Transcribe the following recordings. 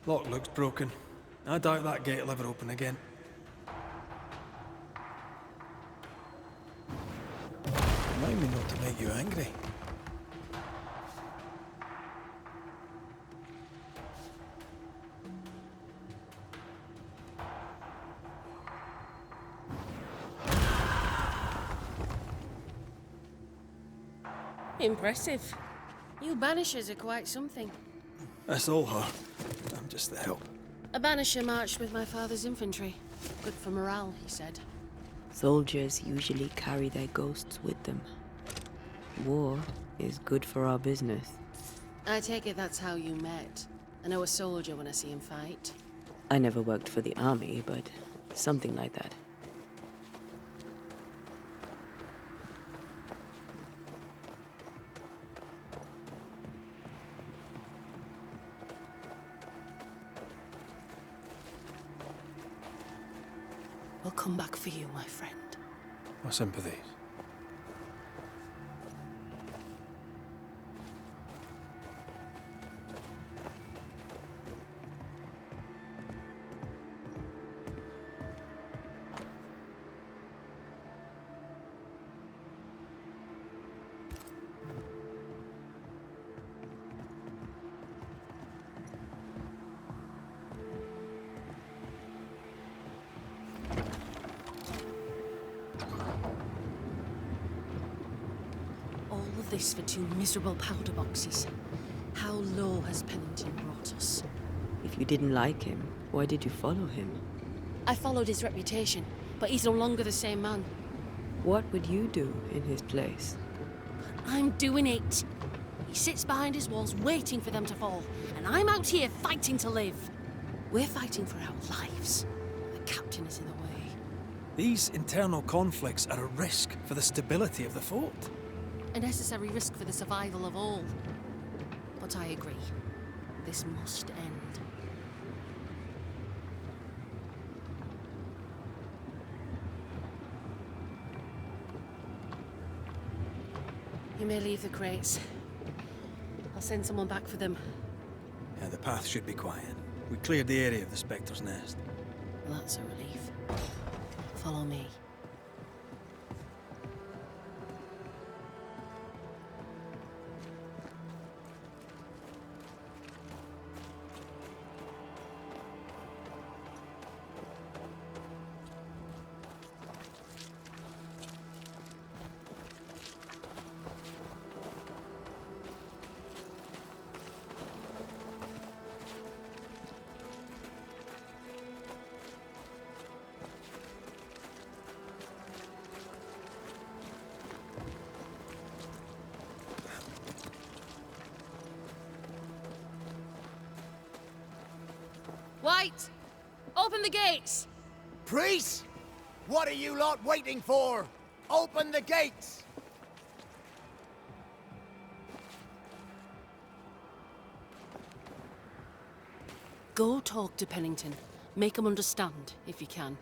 Lock looks broken. I doubt that gate will ever open again. Remind me not to make you angry. Impressive. You Banishers are quite something. That's all her. I'm just the help. A Banisher marched with my father's infantry. Good for morale, he said. Soldiers usually carry their ghosts with them. War is good for our business. I take it that's how you met. I know a soldier when I see him fight. I never worked for the army, but something like that. We'll come back for you, my friend. My sympathies. All of this for 2 miserable powder boxes. How low has Pennington brought us? If you didn't like him, why did you follow him? I followed his reputation, but he's no longer the same man. What would you do in his place? I'm doing it. He sits behind his walls waiting for them to fall, and I'm out here fighting to live. We're fighting for our lives. The captain is in the way. These internal conflicts are a risk for the stability of the fort. A necessary risk for the survival of all. But I agree. This must end. You may leave the crates. I'll send someone back for them. Yeah, the path should be quiet. We cleared the area of the Spectre's nest. Well, that's a relief. Follow me. White! Open the gates! Priests! What are you lot waiting for? Open the gates! Go talk to Pennington. Make him understand, if you can.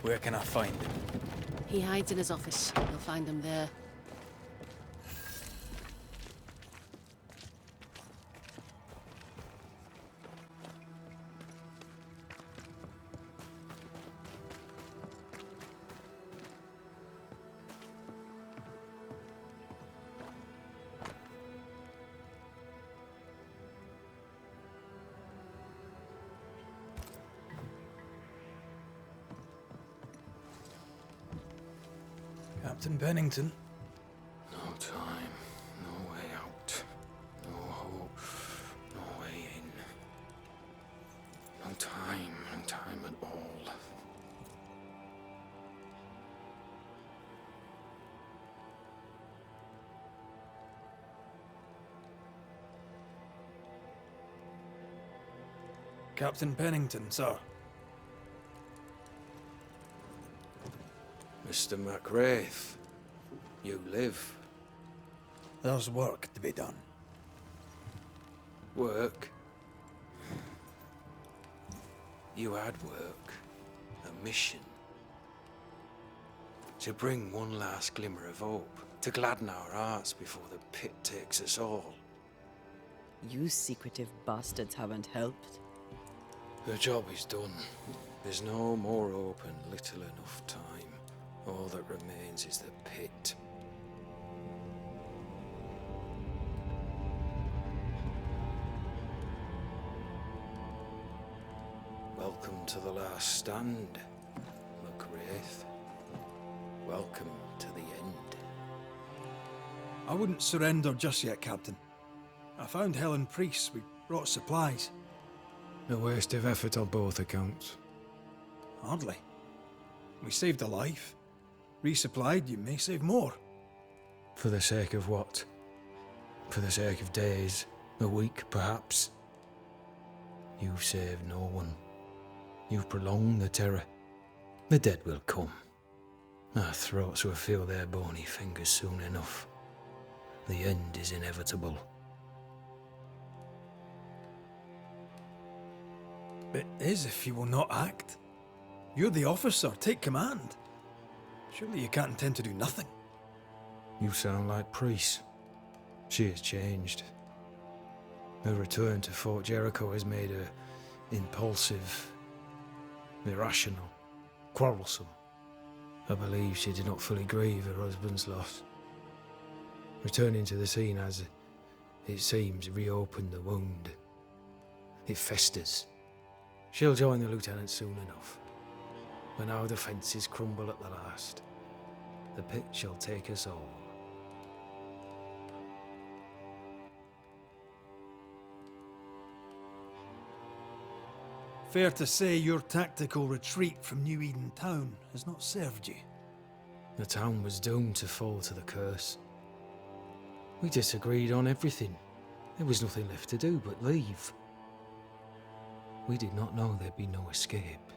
Where can I find him? He hides in his office. You'll find him there. Captain Pennington. No time, no way out, no hope, no way in. No time at all. Captain Pennington, sir. Mr. MacWraith, you live. There's work to be done. Work? You had work. A mission. To bring one last glimmer of hope. To gladden our hearts before the pit takes us all. You secretive bastards haven't helped. The job is done. There's no more hope and little enough time. All that remains is the pit. Welcome to the last stand, McWraith. Welcome to the end. I wouldn't surrender just yet, Captain. I found Helen priests. We brought supplies. A waste of effort on both accounts. Hardly. We saved a life. Resupplied, you may save more. For the sake of what? For the sake of days, a week perhaps? You've saved no one. You've prolonged the terror. The dead will come. Our throats will feel their bony fingers soon enough. The end is inevitable. It is if you will not act. You're the officer, take command. Surely you can't intend to do nothing. You sound like Priest. She has changed. Her return to Fort Jericho has made her impulsive, irrational, quarrelsome. I believe she did not fully grieve her husband's loss. Returning to the scene has, it seems, reopened the wound. It festers. She'll join the lieutenant soon enough. When our defences crumble at the last, the pit shall take us all. Fair to say your tactical retreat from New Eden town has not served you. The town was doomed to fall to the curse. We disagreed on everything. There was nothing left to do but leave. We did not know there'd be no escape.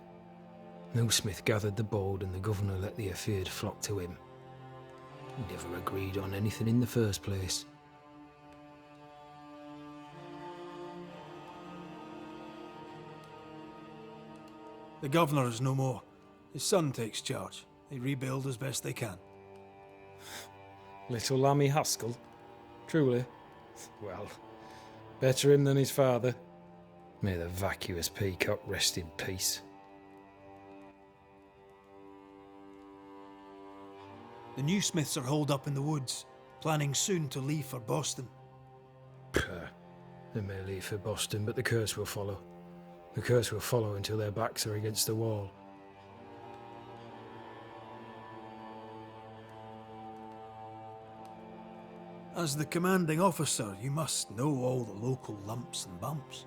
No Smith gathered the bold and the governor let the afeared flock to him. We never agreed on anything in the first place. The governor is no more. His son takes charge. They rebuild as best they can. Little Lammy Haskell? Truly? Well, better him than his father. May the vacuous peacock rest in peace. The new Smiths are holed up in the woods, planning soon to leave for Boston. They may leave for Boston, but the curse will follow. The curse will follow until their backs are against the wall. As the commanding officer, you must know all the local lumps and bumps.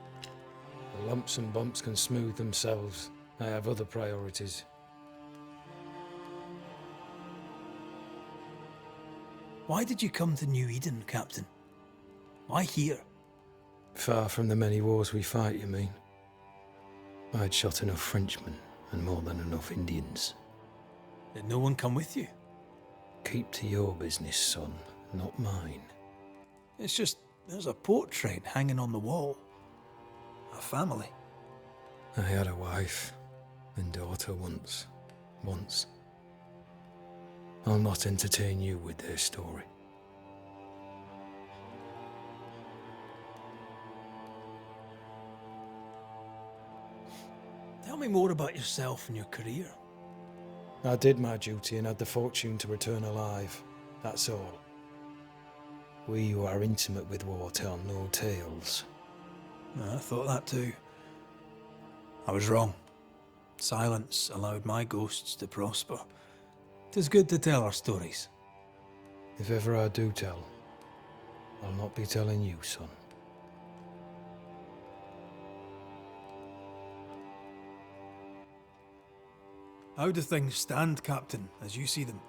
The lumps and bumps can smooth themselves. I have other priorities. Why did you come to New Eden, Captain? Why here? Far from the many wars we fight, you mean? I'd shot enough Frenchmen and more than enough Indians. Did no one come with you? Keep to your business, son, not mine. It's just, there's a portrait hanging on the wall. A family. I had a wife and daughter once. I'll not entertain you with their story. Tell me more about yourself and your career. I did my duty and had the fortune to return alive. That's all. We who are intimate with war tell no tales. I thought that too. I was wrong. Silence allowed my ghosts to prosper. 'Tis good to tell our stories. If ever I do tell, I'll not be telling you, son. How do things stand, Captain, as you see them?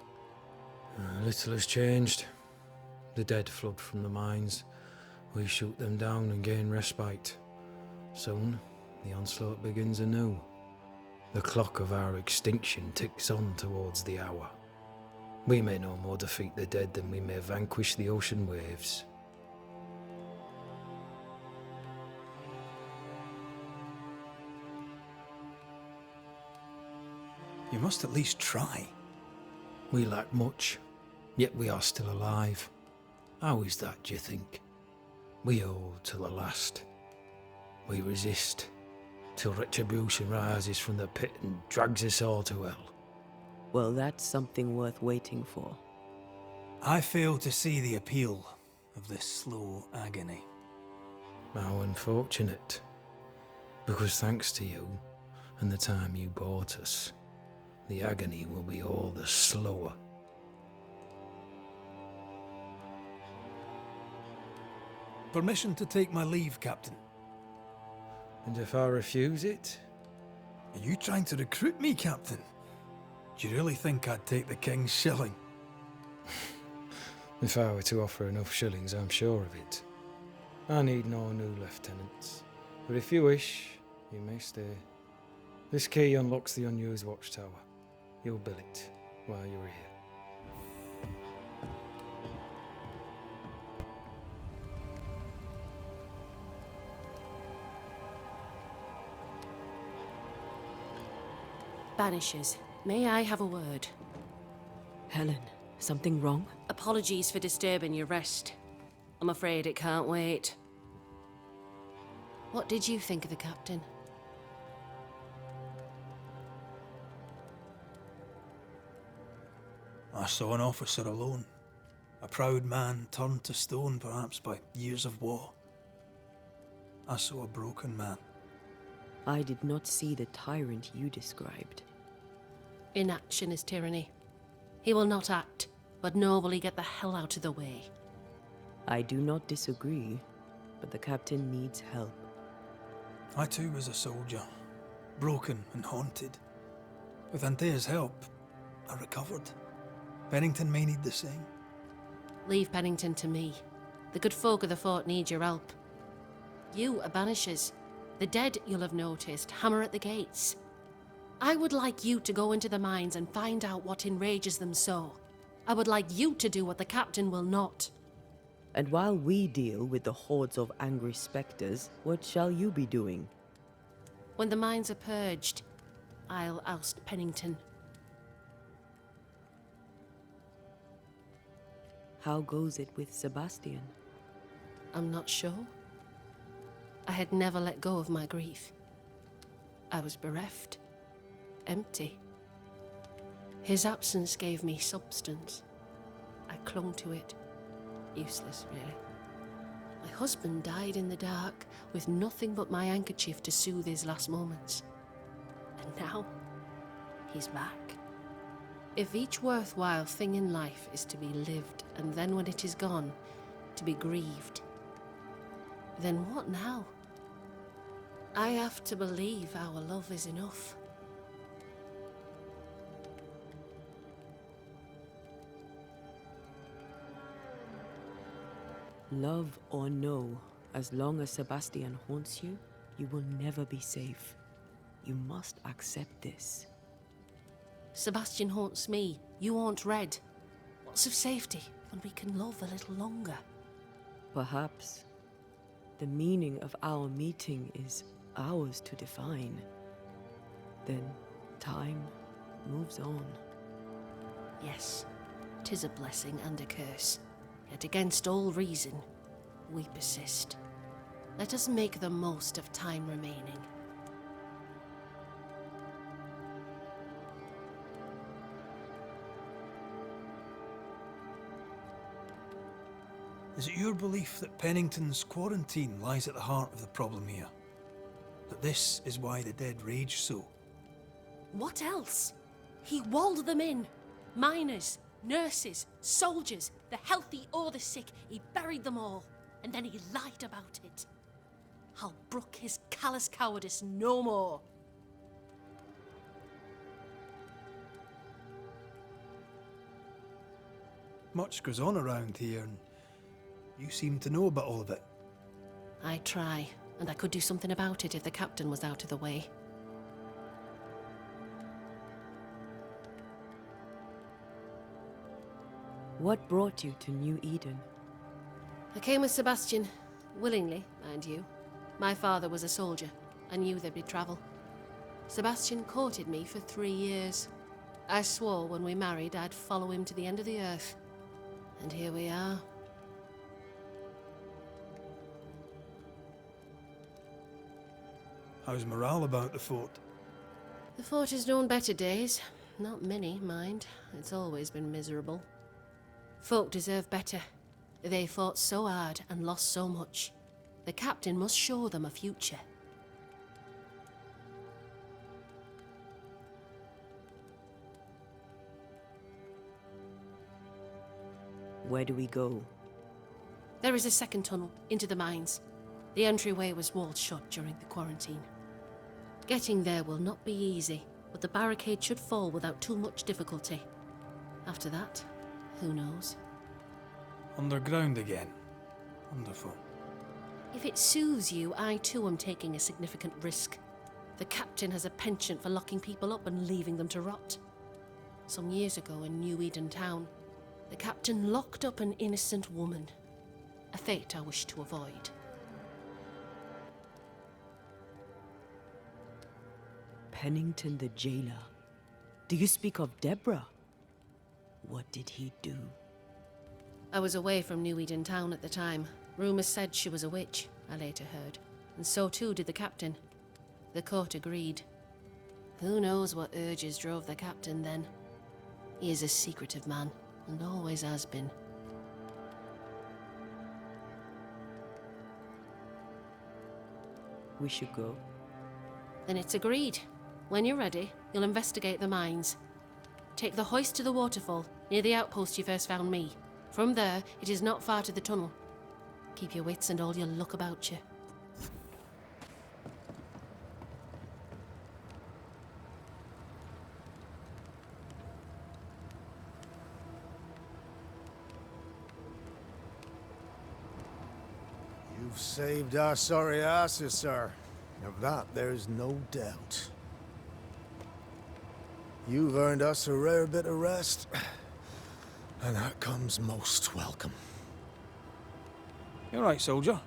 Little has changed. The dead flood from the mines. We shoot them down and gain respite. Soon, the onslaught begins anew. The clock of our extinction ticks on towards the hour. We may no more defeat the dead than we may vanquish the ocean waves. You must at least try. We lack much, yet we are still alive. How is that, do you think? We hold to the last. We resist. till retribution rises from the pit and drags us all to hell. Well, that's something worth waiting for. I fail to see the appeal of this slow agony. How unfortunate. Because thanks to you and the time you bought us, the agony will be all the slower. Permission to take my leave, Captain. And if I refuse it? Are you trying to recruit me, Captain? Do you really think I'd take the King's shilling? If I were to offer enough shillings, I'm sure of it. I need no new lieutenants. But if you wish, you may stay. This key unlocks the unused watchtower. You'll bill it while you're here. Banishers, may I have a word? Helen, something wrong? Apologies for disturbing your rest. I'm afraid it can't wait. What did you think of the captain? I saw an officer alone. A proud man turned to stone, perhaps by years of war. I saw a broken man. I did not see the tyrant you described. Inaction is tyranny. He will not act, but nobly get the hell out of the way. I do not disagree, but the captain needs help. I too was a soldier, broken and haunted. With Antea's help, I recovered. Pennington may need the same. Leave Pennington to me. The good folk of the fort need your help. You are Banishers. The dead, you'll have noticed, hammer at the gates. I would like you to go into the mines and find out what enrages them so. I would like you to do what the captain will not. And while we deal with the hordes of angry spectres, what shall you be doing? When the mines are purged, I'll oust Pennington. How goes it with Sebastian? I'm not sure. I had never let go of my grief. I was bereft, empty. His absence gave me substance. I clung to it. Useless, really. My husband died in the dark, with nothing but my handkerchief to soothe his last moments. And now, he's back. If each worthwhile thing in life is to be lived, and then when it is gone, to be grieved, then what now? I have to believe our love is enough. Love or no, as long as Sebastian haunts you, you will never be safe. You must accept this. Sebastian haunts me, you haunt Red. What's of safety when we can love a little longer? Perhaps the meaning of our meeting is ours to define. Then time moves on. Yes, 'tis a blessing and a curse. Yet against all reason, we persist. Let us make the most of time remaining. Is it your belief that Pennington's quarantine lies at the heart of the problem here? That this is why the dead rage so? What else? He walled them in. Miners, nurses, soldiers, the healthy or the sick. He buried them all, and then he lied about it. I'll brook his callous cowardice no more. Much goes on around here, and you seem to know about all of it. I try, and I could do something about it if the captain was out of the way. What brought you to New Eden? I came with Sebastian, willingly, mind you. My father was a soldier. I knew there'd be travel. Sebastian courted me for 3 years. I swore when we married I'd follow him to the end of the earth. And here we are. How's morale about the fort? The fort has known better days. Not many, mind. It's always been miserable. Folk deserve better. They fought so hard and lost so much. The captain must show them a future. Where do we go? There is a second tunnel into the mines. The entryway was walled shut during the quarantine. Getting there will not be easy, but the barricade should fall without too much difficulty. After that, who knows? Underground again. Wonderful. If it soothes you, I too am taking a significant risk. The captain has a penchant for locking people up and leaving them to rot. Some years ago in New Eden Town, the captain locked up an innocent woman. A fate I wish to avoid. Pennington the jailer. Do you speak of Deborah? What did he do? I was away from New Eden Town at the time. Rumours said she was a witch, I later heard. And so too did the captain. The court agreed. Who knows what urges drove the captain then? He is a secretive man, and always has been. We should go. Then it's agreed. When you're ready, you'll investigate the mines. Take the hoist to the waterfall, near the outpost you first found me. From there, it is not far to the tunnel. Keep your wits and all your luck about you. You've saved our sorry asses, sir. Of that, there's no doubt. You've earned us a rare bit of rest, and that comes most welcome. You alright, soldier?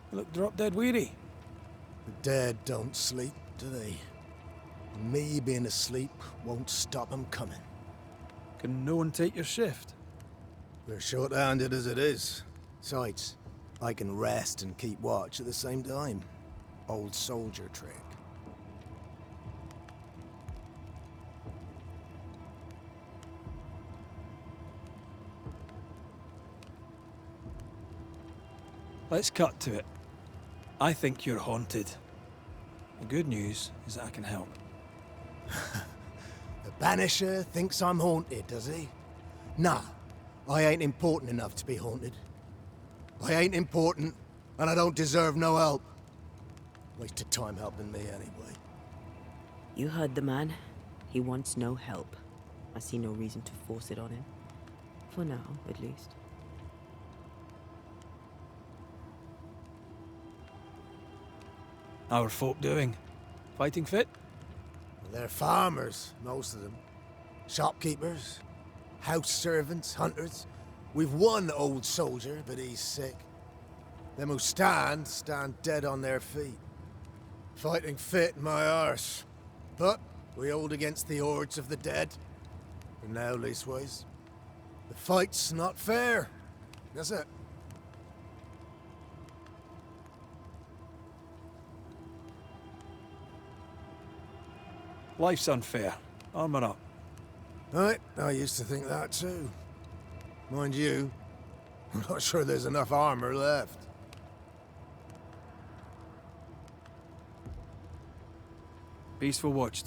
You look drop dead weary. The dead don't sleep, do they? Me being asleep won't stop 'em coming. Can no one take your shift? We're short-handed as it is. Besides, I can rest and keep watch at the same time. Old soldier trick. Let's cut to it. I think you're haunted. The good news is that I can help. The Banisher thinks I'm haunted, does he? Nah, I ain't important enough to be haunted. I ain't important, and I don't deserve no help. Wasted time helping me anyway. You heard the man. He wants no help. I see no reason to force it on him. For now, at least. How are folk doing? Fighting fit? They're farmers, most of them. Shopkeepers, house servants, hunters. We've one old soldier, but he's sick. Them who stand dead on their feet. Fighting fit, my arse. But we hold against the hordes of the dead. For now, leastways. The fight's not fair. That's it. Life's unfair. Armour up. Right, I used to think that too. Mind you, I'm not sure there's enough armor left. Peaceful watch.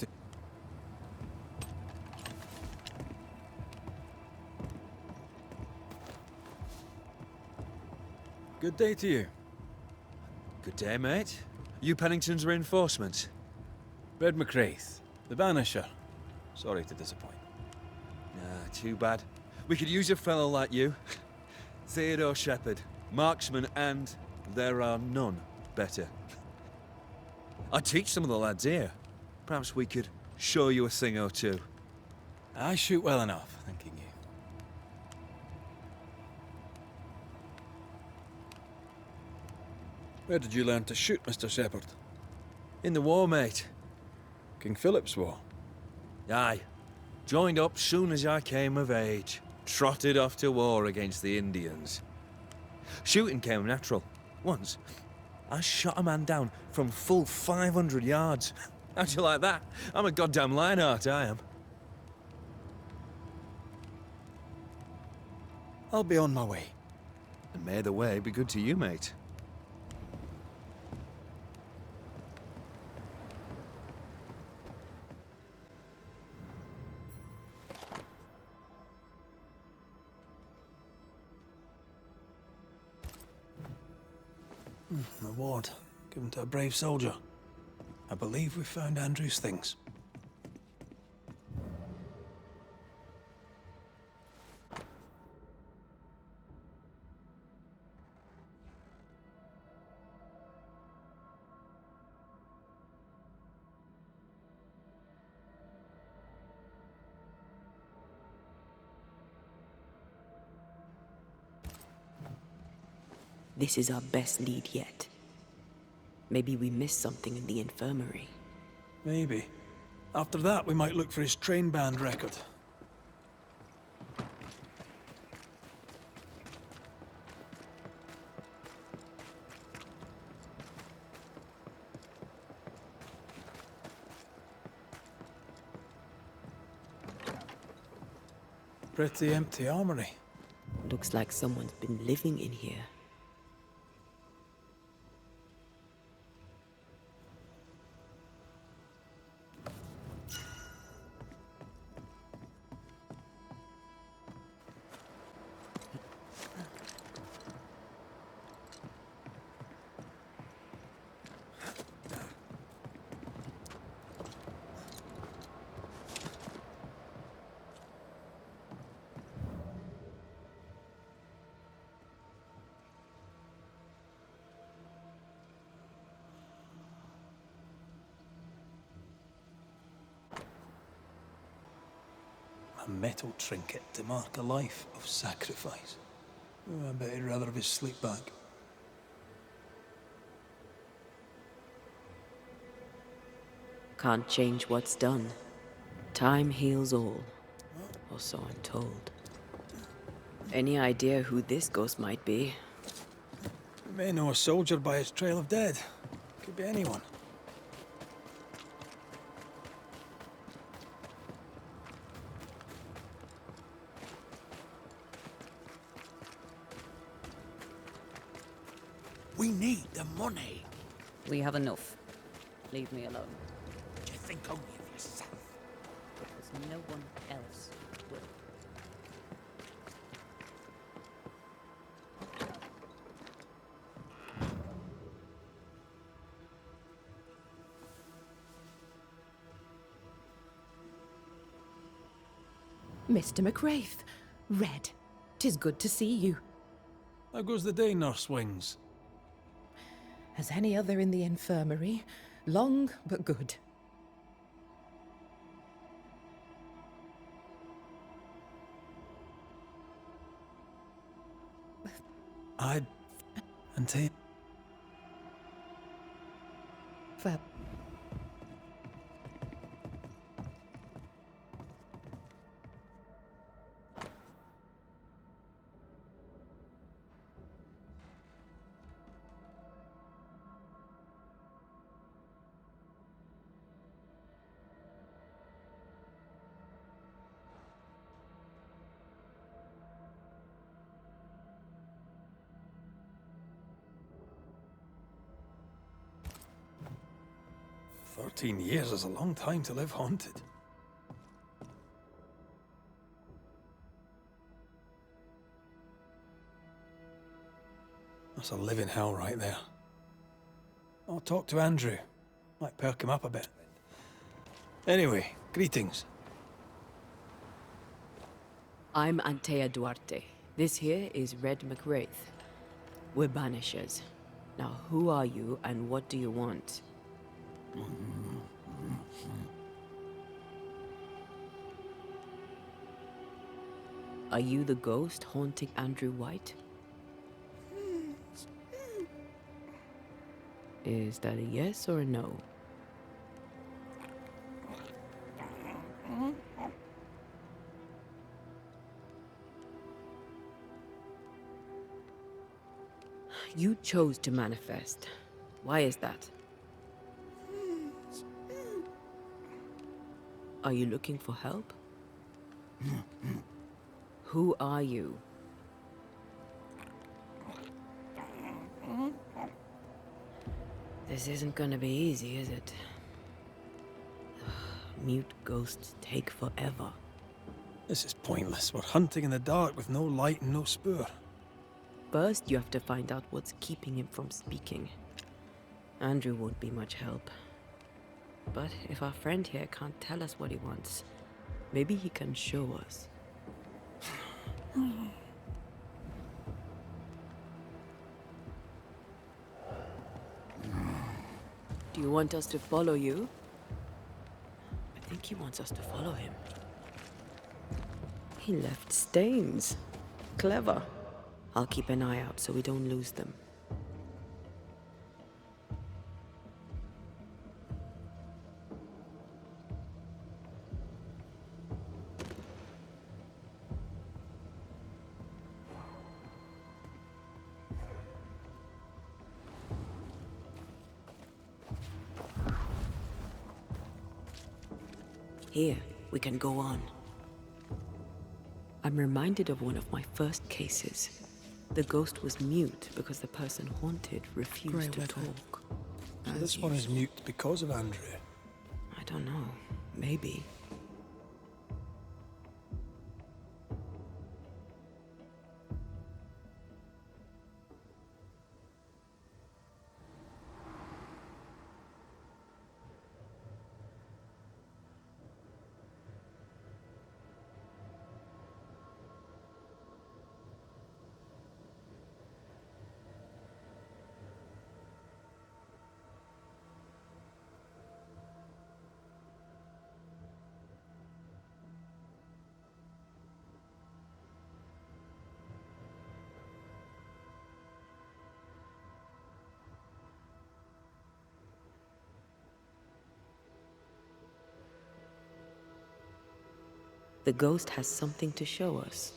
Good day to you. Good day, mate. You Pennington's reinforcements? Red McCraith, the Banisher. Sorry to disappoint. Too bad. We could use a fellow like you. Theodore Shepherd, marksman, and there are none better. I teach some of the lads here. Perhaps we could show you a thing or two. I shoot well enough, thanking you. Where did you learn to shoot, Mr. Shepherd? In the war, mate. King Philip's War. Aye. Joined up soon as I came of age. Trotted off to war against the Indians. Shooting came natural. Once, I shot a man down from full 500 yards. How'd you like that? I'm a goddamn Lionheart, I am. I'll be on my way. And may the way be good to you, mate. An award given to a brave soldier. I believe we found Andrew's things. This is our best lead yet. Maybe we missed something in the infirmary. Maybe. After that, we might look for his train band record. Pretty empty armory. Looks like someone's been living in here. A metal trinket to mark a life of sacrifice. Oh, I bet he'd rather have his sleep bag. Can't change what's done. Time heals all. Or so I'm told. Any idea who this ghost might be? We may know a soldier by his trail of dead. Could be anyone. We need the money. We have enough. Leave me alone. Do you think only of yourself? Because no one else will. Mr. McWraith, Red, 'tis good to see you. How goes the day, Nurse Wings? As any other in the infirmary, long but good. I'd... and take... For 13 years is a long time to live haunted. That's a living hell right there. I'll talk to Andrew. Might perk him up a bit. Anyway, greetings. I'm Antea Duarte. This here is Red McWraith. We're Banishers. Now, who are you and what do you want? Are you the ghost haunting Andrew White? Is that a yes or a no? You chose to manifest, Why is that? Are you looking for help? Who are you? This isn't gonna be easy, is it? Mute ghosts take forever. This is pointless. We're hunting in the dark with no light and no spoor. First, you have to find out what's keeping him from speaking. Andrew won't be much help. But if our friend here can't tell us what he wants, maybe he can show us. Do you want us to follow you? I think he wants us to follow him. He left stains. Clever. I'll keep an eye out so we don't lose them. Here, we can go on. I'm reminded of one of my first cases. The ghost was mute because the person haunted refused to talk. So this one is mute because of Andrew. I don't know. Maybe. The ghost has something to show us.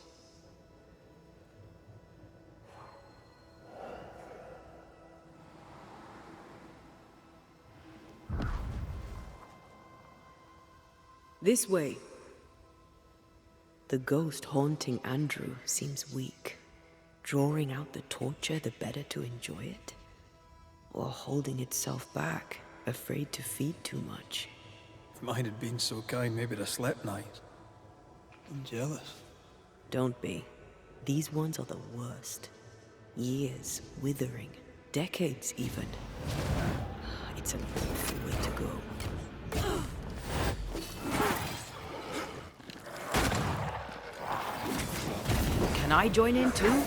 This way. The ghost haunting Andrew seems weak. Drawing out the torture the better to enjoy it? Or holding itself back, afraid to feed too much? If mine had been so kind, maybe I'd have slept nights. I'm jealous. Don't be. These ones are the worst. Years withering, decades even. It's an awful way to go. Can I join in too?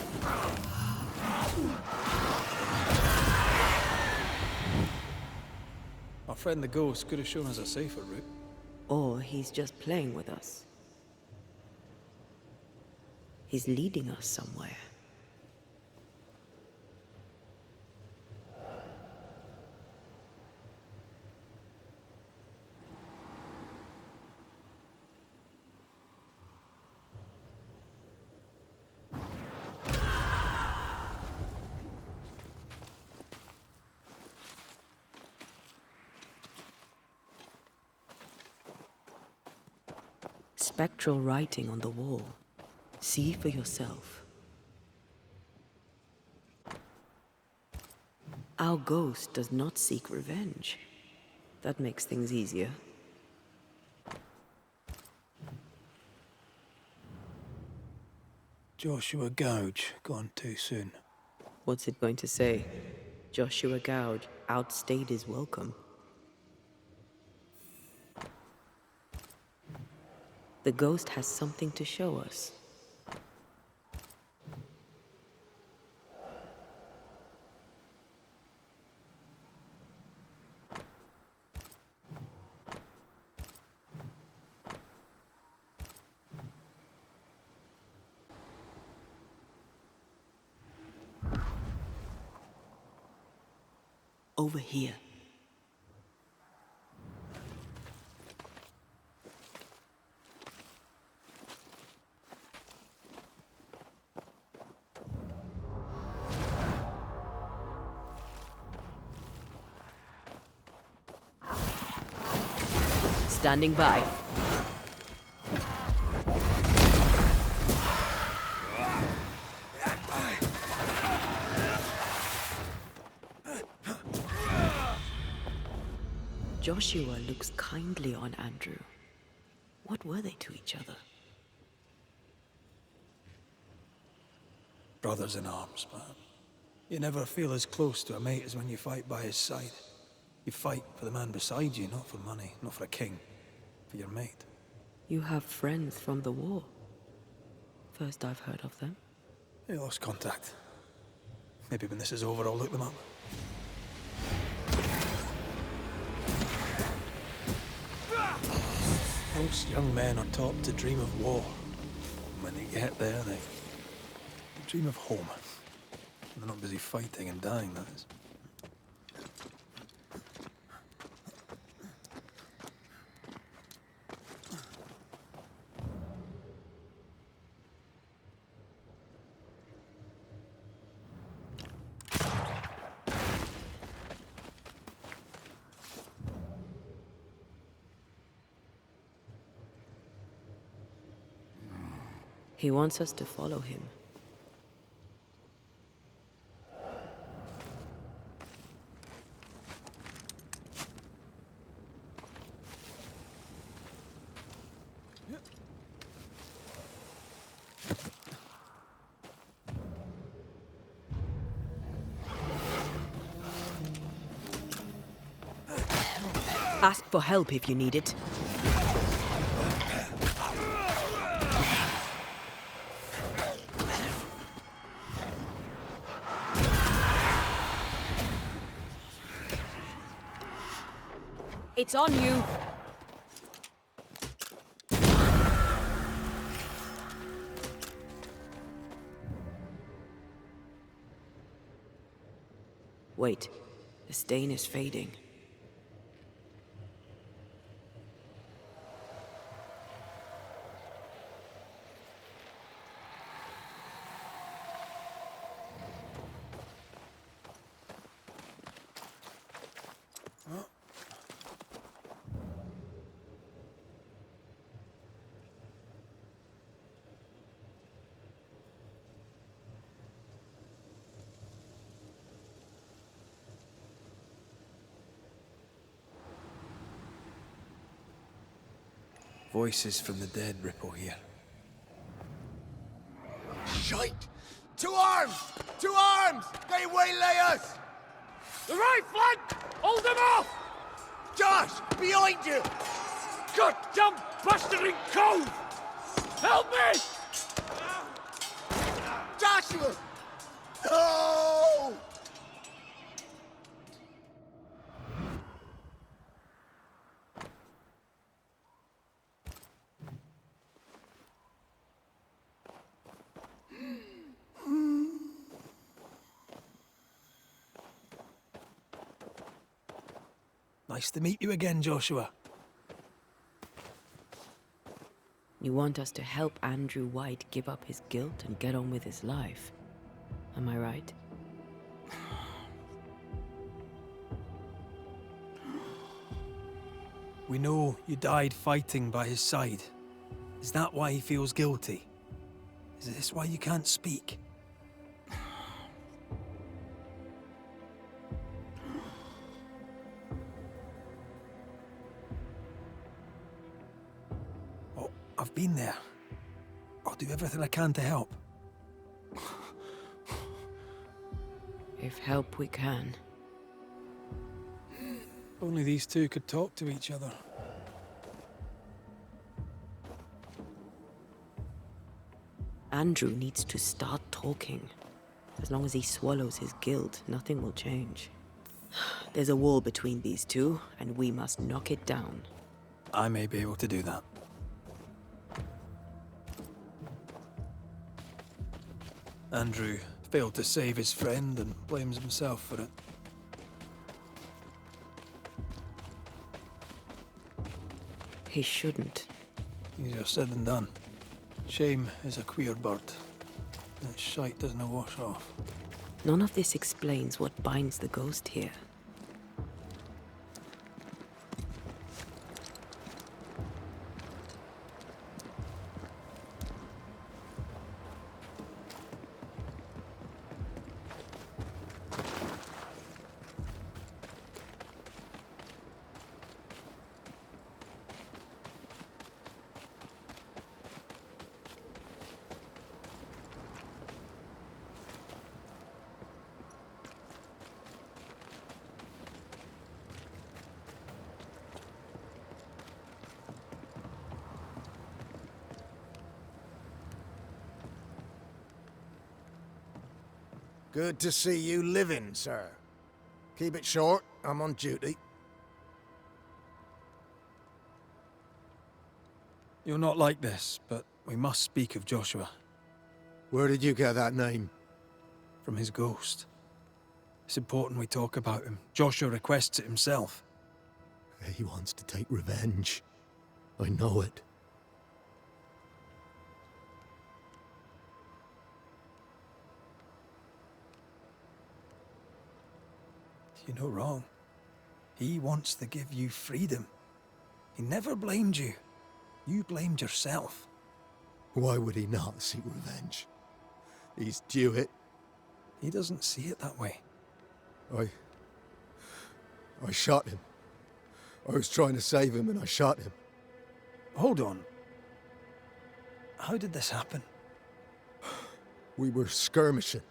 Our friend the ghost could have shown us a safer route. Or he's just playing with us. He's leading us somewhere. Spectral writing on the wall. See for yourself. Our ghost does not seek revenge. That makes things easier. Joshua Gouge, gone too soon. What's it going to say? Joshua Gouge outstayed his welcome. The ghost has something to show us. Over here. standing by. Joshua looks kindly on Andrew. What were they to each other? Brothers in arms, man. You never feel as close to a mate as when you fight by his side. You fight for the man beside you, not for money, not for a king. For your mate. You have friends from the war. First I've heard of them. They lost contact. Maybe when this is over, I'll look them up. Most young men are taught to dream of war. And when they get there, they dream of home. They're not busy fighting and dying, that is. He wants us to follow him. Ask for help if you need it. It's on you. Wait, the stain is fading. Voices from the dead ripple here. Shite! To arms! To arms! They waylay us! The right flank! Hold them off! Josh! Behind you! Goddamn bastarding cove! Help me! Joshua! No! Nice to meet you again, Joshua. You want us to help Andrew White give up his guilt and get on with his life. Am I right? We know you died fighting by his side. Is that why he feels guilty? Is this why you can't speak? Oh, I've been there. I'll do everything I can to help. If help we can. Only these two could talk to each other. Andrew needs to start talking. As long as he swallows his guilt, nothing will change. There's a wall between these two, and we must knock it down. I may be able to do that. Andrew failed to save his friend and blames himself for it. He shouldn't. Easier said than done. Shame is a queer bird. That shite doesn't wash off. None of this explains what binds the ghost here. Good to see you living, sir. Keep it short, I'm on duty. You're not like this, but we must speak of Joshua. Where did you get that name? From his ghost. It's important we talk about him. Joshua requests it himself. He wants to take revenge. I know it. You're no wrong. He wants to give you freedom. He never blamed you. You blamed yourself. Why would he not seek revenge? He's due it. He doesn't see it that way. I shot him. I was trying to save him and I shot him. Hold on. How did this happen? We were skirmishing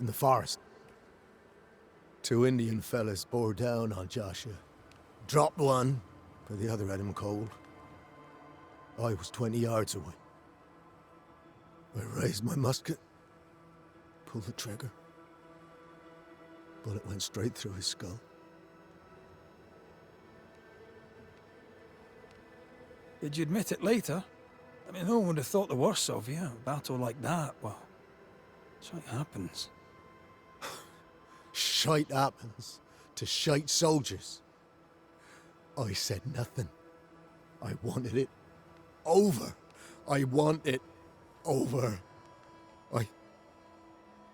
in the forest. 2 Indian fellas bore down on Joshua. Dropped one, but the other had him cold. I was 20 yards away. I raised my musket, pulled the trigger. Bullet went straight through his skull. Did you admit it later? I mean, no one would have thought the worst of you. A battle like that, well, shite happens. Shite happens to shite soldiers. I said nothing. I wanted it over. I want it over. I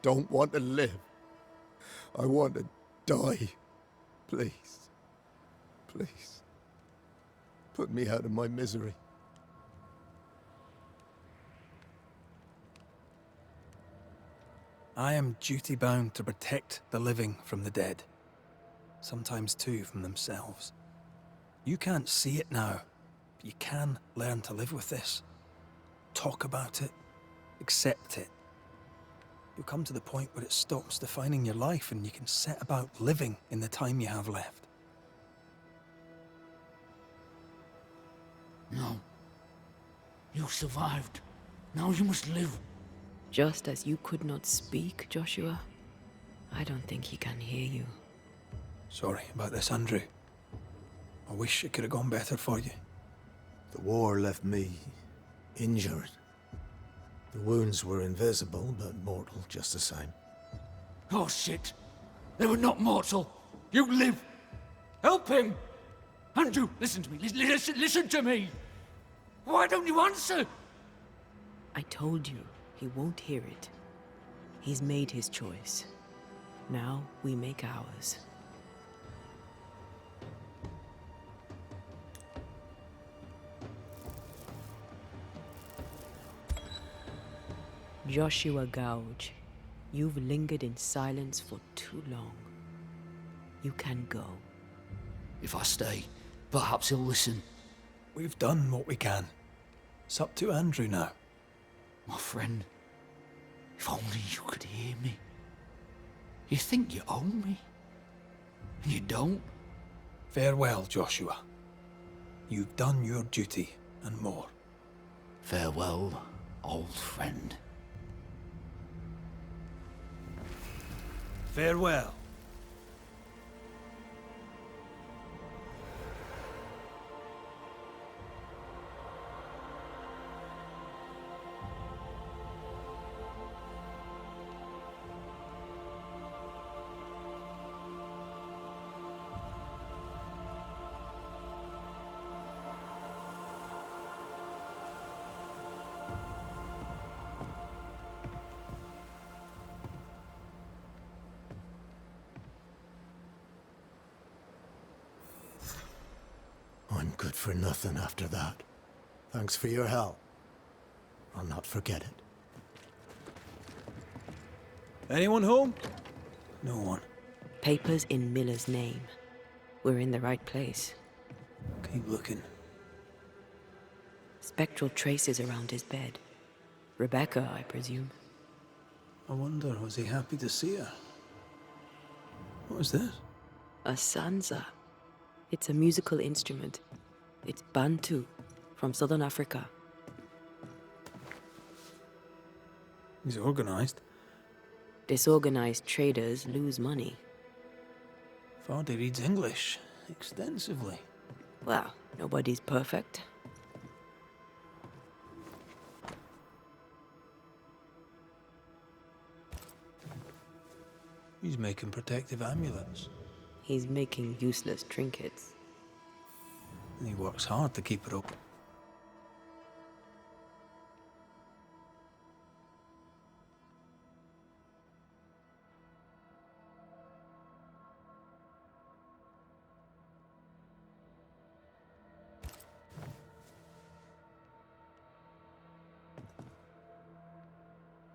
don't want to live. I want to die. Please. Please. Put me out of my misery. I am duty-bound to protect the living from the dead. Sometimes too from themselves. You can't see it now, but you can learn to live with this. Talk about it. Accept it. You'll come to the point where it stops defining your life and you can set about living in the time you have left. No. You survived. Now you must live. Just as you could not speak, Joshua, I don't think he can hear you. Sorry about this, Andrew. I wish it could have gone better for you. The war left me injured. The wounds were invisible, but mortal just the same. Oh, shit. They were not mortal. You live. Help him. Andrew, listen to me. Listen to me. Why don't you answer? I told you, he won't hear it. He's made his choice. Now we make ours. Joshua Gouge, you've lingered in silence for too long. You can go. If I stay, perhaps he'll listen. We've done what we can. It's up to Andrew now. My friend, if only you could hear me. You think you own me, and you don't. Farewell, Joshua. You've done your duty and more. Farewell, old friend. Farewell. I'm good for nothing after that. Thanks for your help. I'll not forget it. Anyone home? No one. Papers in Miller's name. We're in the right place. Keep looking. Spectral traces around his bed. Rebecca, I presume. I wonder, was he happy to see her? What was this? A sansa. It's a musical instrument. It's Bantu, from southern Africa. He's organized. Disorganized traders lose money. Vardy reads English extensively. Well, nobody's perfect. He's making protective amulets. He's making useless trinkets. And he works hard to keep it open.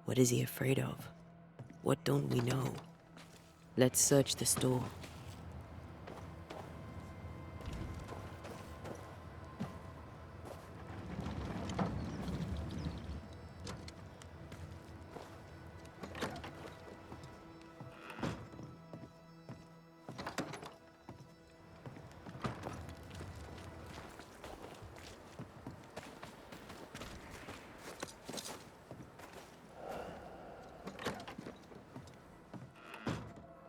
What is he afraid of? What don't we know? Let's search the store.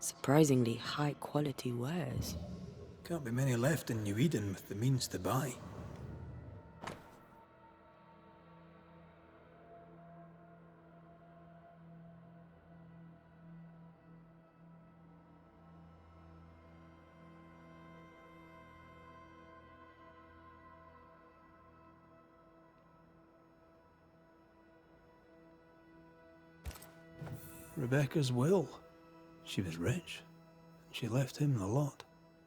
Surprisingly high quality wares. Can't be many left in New Eden with the means to buy. Rebecca's will. She was rich. She left him the lot.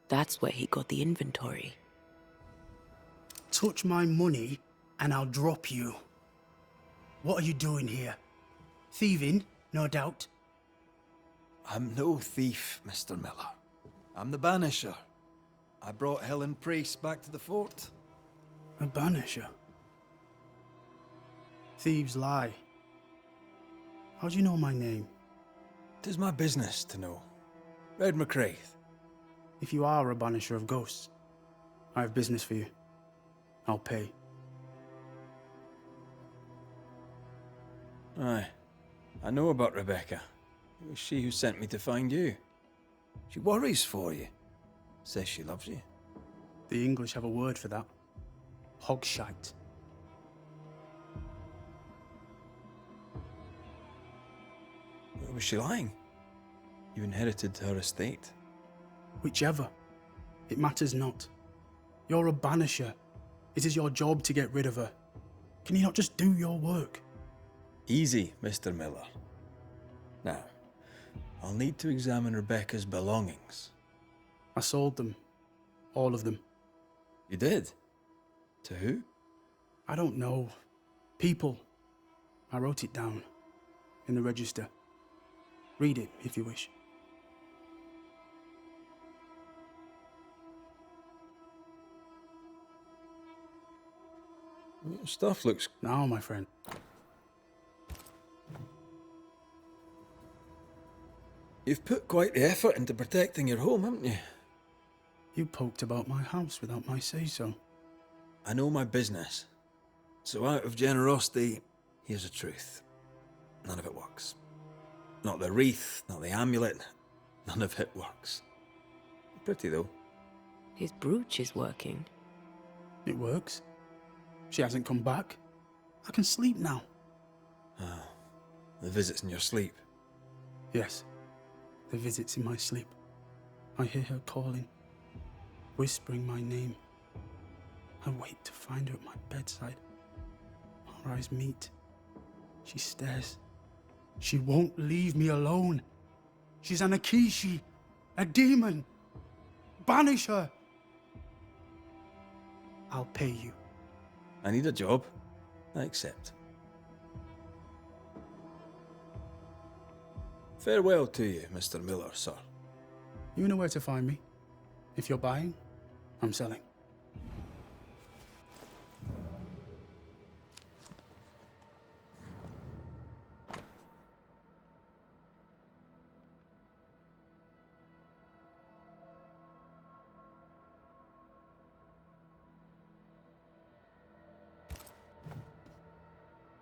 That's where he got the inventory. Touch my money and I'll drop you. What are you doing here? Thieving, no doubt. I'm no thief, Mr. Miller. I'm the Banisher. I brought Helen Priest back to the fort. A banisher? Thieves lie. How do you know my name? 'Tis my business to know. Red McCraith. If you are a banisher of ghosts, I have business for you. I'll pay. Aye. I know about Rebecca. It was she who sent me to find you. She worries for you. Says she loves you. The English have a word for that. Hogshite. Was she lying? You inherited her estate. Whichever. It matters not. You're a banisher. It is your job to get rid of her. Can you not just do your work? Easy, Mr. Miller. Now, I'll need to examine Rebecca's belongings. I sold them. All of them. You did? To who? I don't know. People. I wrote it down. In the register. Read it, if you wish. Stuff looks... Now, my friend. You've put quite the effort into protecting your home, haven't you? You poked about my house without my say-so. I know my business. So out of generosity, here's the truth. None of it works. Not the wreath, not the amulet. None of it works. Pretty, though. His brooch is working. It works. She hasn't come back. I can sleep now. Oh, the visits in your sleep. Yes, the visits in my sleep. I hear her calling, whispering my name. I wait to find her at my bedside. Our eyes meet. She stares. She won't leave me alone. She's an Akishi, a demon. Banish her. I'll pay you. I need a job. I accept. Farewell to you, Mr. Miller, sir. You know where to find me. If you're buying, I'm selling.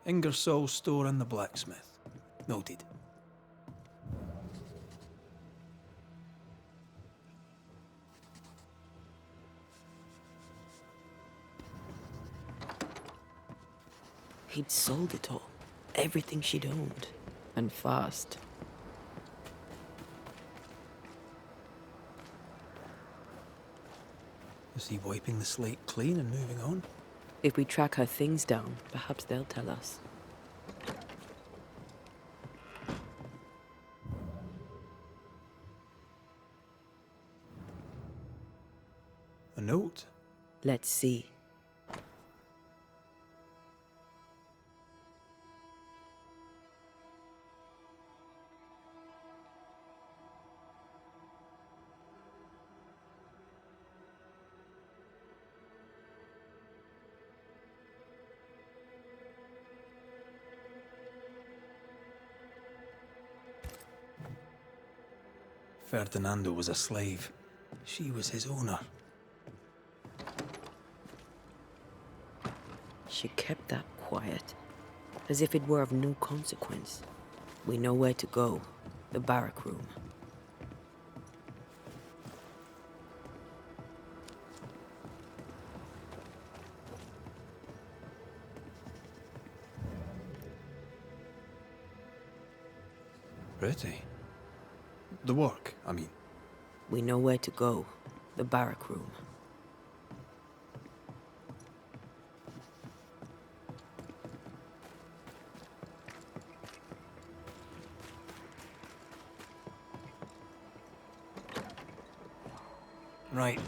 Ingersoll's store and the blacksmith. Noted. He'd sold it all. Everything she'd owned. And fast. Is he wiping the slate clean and moving on? If we track her things down, perhaps they'll tell us. A note? Let's see. Ferdinando was a slave. She was his owner. She kept that quiet, as if it were of no consequence. We know where to go. The barrack room. Pretty. The work, I mean. We know where to go. The barrack room. Right.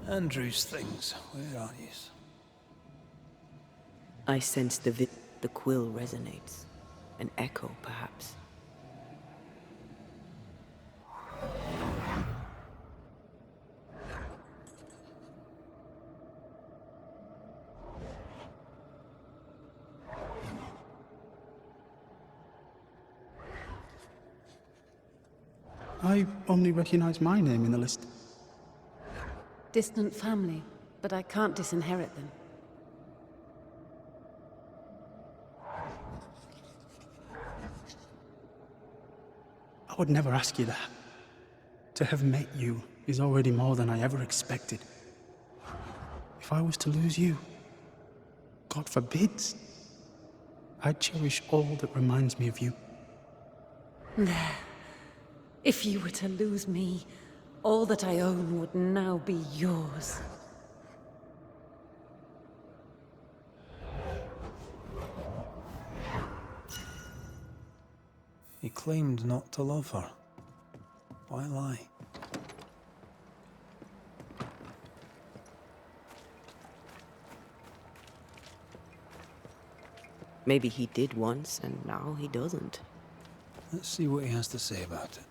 Andrew's things. Where are you? I sense the quill resonates. An echo, perhaps. I only recognize my name in the list. Distant family, but I can't disinherit them. I would never ask you that. To have met you is already more than I ever expected. If I was to lose you, God forbids, I'd cherish all that reminds me of you. There. If you were to lose me, all that I own would now be yours. He claimed not to love her. Why lie? Maybe he did once, and now he doesn't. Let's see what he has to say about it.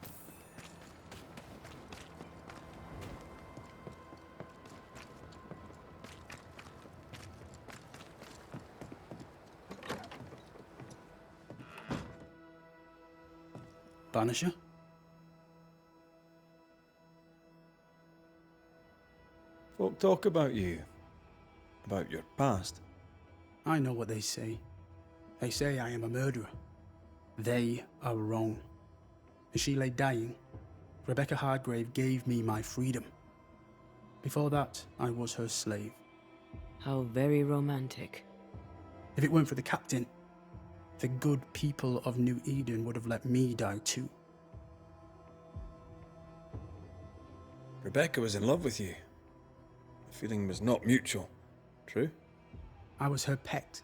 Banisher? Folk talk about you. About your past. I know what they say. They say I am a murderer. They are wrong. As she lay dying, Rebecca Hardgrave gave me my freedom. Before that, I was her slave. How very romantic. If it weren't for the captain, the good people of New Eden would have let me die too. Rebecca was in love with you. The feeling was not mutual. True? I was her pet.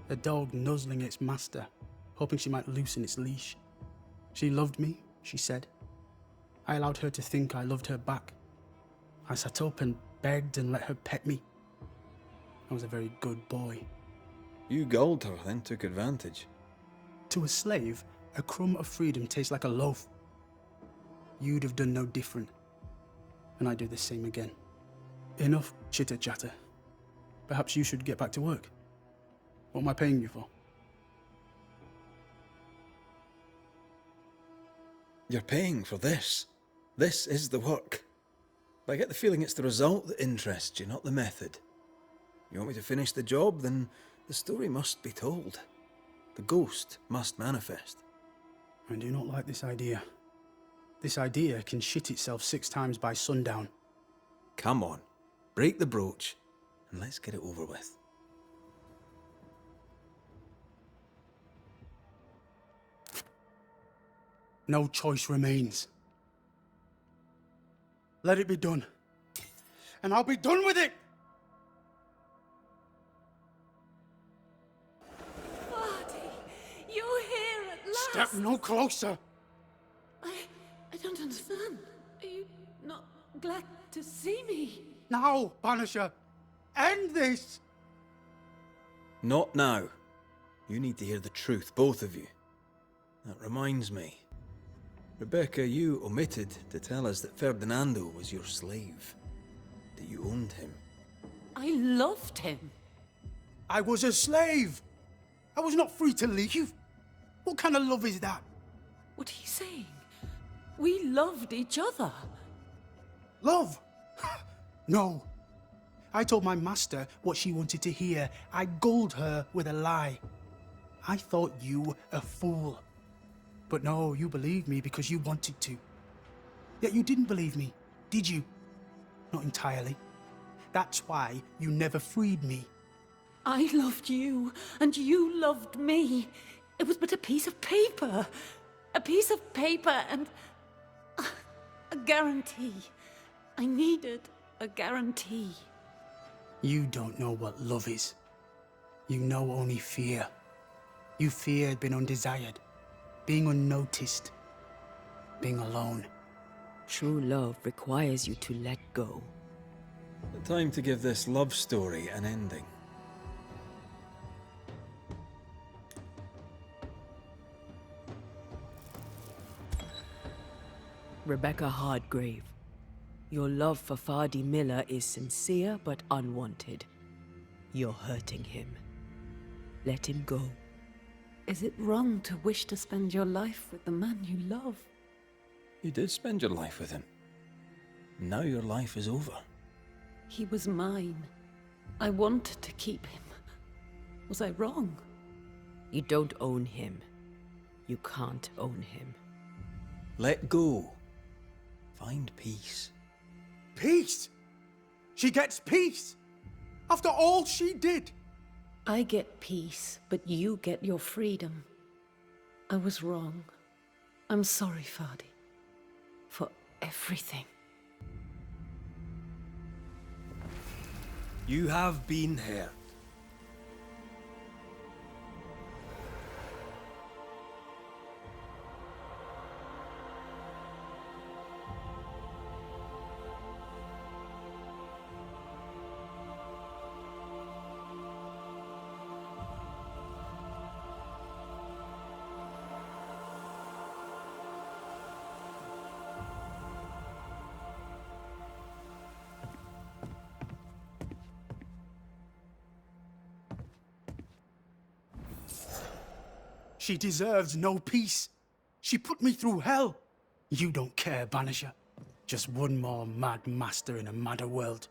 A dog nuzzling its master, hoping she might loosen its leash. She loved me, she said. I allowed her to think I loved her back. I sat up and begged and let her pet me. I was a very good boy. You gulled her, then took advantage. To a slave, a crumb of freedom tastes like a loaf. You'd have done no different. And I'd do the same again. Enough chitter-chatter. Perhaps you should get back to work. What am I paying you for? You're paying for this. This is the work. But I get the feeling it's the result that interests you, not the method. You want me to finish the job, then the story must be told. The ghost must manifest. I do not like this idea. This idea can shit itself 6 times by sundown. Come on, break the brooch, and let's get it over with. No choice remains. Let it be done. And I'll be done with it! Marty, you're here at last! Step no closer! I don't understand. Are you not glad to see me? Now, Banisher! End this! Not now. You need to hear the truth, both of you. That reminds me. Rebecca, you omitted to tell us that Ferdinando was your slave. That you owned him. I loved him. I was a slave! I was not free to leave! What kind of love is that? What are you saying? We loved each other. Love? No. I told my master what she wanted to hear. I gulled her with a lie. I thought you a fool. But no, you believed me because you wanted to. Yet you didn't believe me, did you? Not entirely. That's why you never freed me. I loved you, and you loved me. It was but a piece of paper. A piece of paper and a guarantee. I needed a guarantee. You don't know what love is. You know only fear. You feared being undesired, being unnoticed, being alone. True love requires you to let go. The time to give this love story an ending. Rebecca Hardgrave, your love for Fadi Miller is sincere but unwanted. You're hurting him. Let him go. Is it wrong to wish to spend your life with the man you love? You did spend your life with him. Now your life is over. He was mine. I wanted to keep him. Was I wrong? You don't own him. You can't own him. Let go. Find peace. Peace? She gets peace? After all she did? I get peace, but you get your freedom. I was wrong. I'm sorry, Fadi. For everything. You have been here. She deserves no peace. She put me through hell. You don't care, Banisher. Just one more mad master in a madder world.